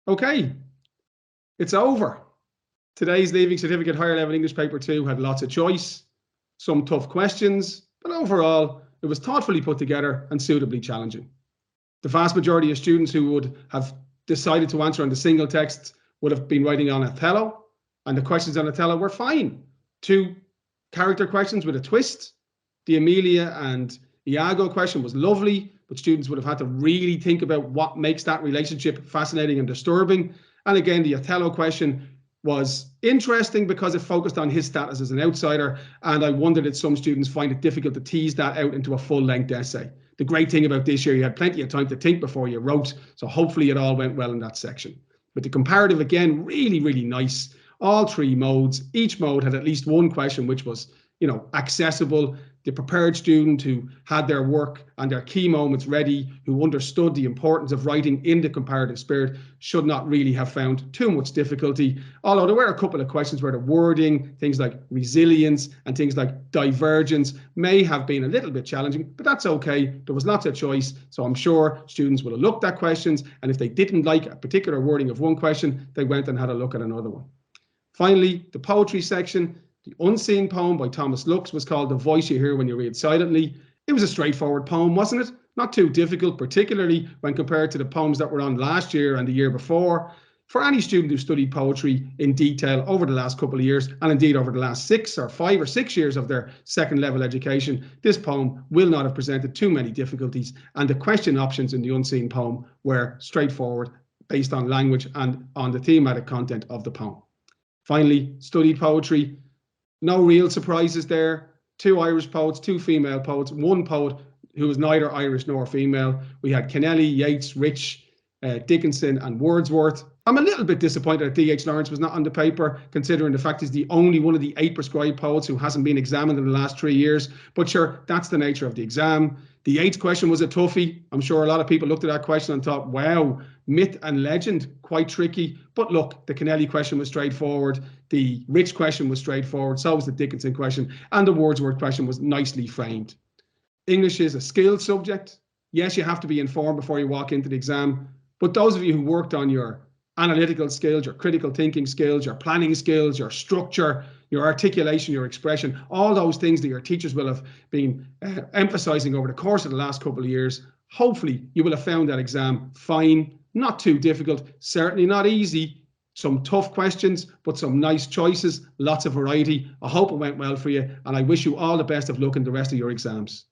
Okay, it's over. Today's Leaving Certificate Higher Level English Paper 2 had lots of choice, some tough questions, but overall it was thoughtfully put together and suitably challenging. The vast majority of students who would have decided to answer on the single text would have been writing on Othello, and the questions on Othello were fine. 2 character questions with a twist. The Amelia and Iago question was lovely, but students would have had to really think about what makes that relationship fascinating and disturbing. And again, the Othello question was interesting because it focused on his status as an outsider, and I wondered if some students find it difficult to tease that out into a full-length essay. The great thing about this year, you had plenty of time to think before you wrote, so hopefully it all went well in that section. But the comparative, again, really, really nice. All 3 modes. Each mode had at least one question which was, accessible. The prepared student who had their work and their key moments ready, who understood the importance of writing in the comparative spirit, should not really have found too much difficulty. Although there were a couple of questions where the wording, things like resilience and things like divergence, may have been a little bit challenging, but that's okay. There was lots of choice, so I'm sure students will have looked at questions, and if they didn't like a particular wording of one question, they went and had a look at another one. Finally, the poetry section. The Unseen poem by Thomas Lux was called The Voice You Hear When You Read Silently. It was a straightforward poem, wasn't it? Not too difficult, particularly when compared to the poems that were on last year and the year before. For any student who studied poetry in detail over the last couple of years, and indeed over the last 5 or 6 years of their second level education, this poem will not have presented too many difficulties, and the question options in the Unseen poem were straightforward based on language and on the thematic content of the poem. Finally, studied poetry. No real surprises there. 2 Irish poets, 2 female poets, 1 poet who was neither Irish nor female. We had Kennelly, Yeats, Rich, Dickinson and Wordsworth. I'm a little bit disappointed that D.H. Lawrence was not on the paper, considering the fact he's the only one of the 8 prescribed poets who hasn't been examined in the last 3 years. But sure, that's the nature of the exam. The 8th question was a toughie. I'm sure a lot of people looked at that question and thought, wow, myth and legend, quite tricky. But look, the Kennelly question was straightforward. The Rich question was straightforward. So was the Dickinson question. And the Wordsworth question was nicely framed. English is a skilled subject. Yes, you have to be informed before you walk into the exam. But those of you who worked on your analytical skills, your critical thinking skills, your planning skills, your structure, your articulation, your expression, all those things that your teachers will have been emphasizing over the course of the last couple of years, hopefully you will have found that exam fine, not too difficult, certainly not easy, some tough questions, but some nice choices, lots of variety. I hope it went well for you, and I wish you all the best of luck in the rest of your exams.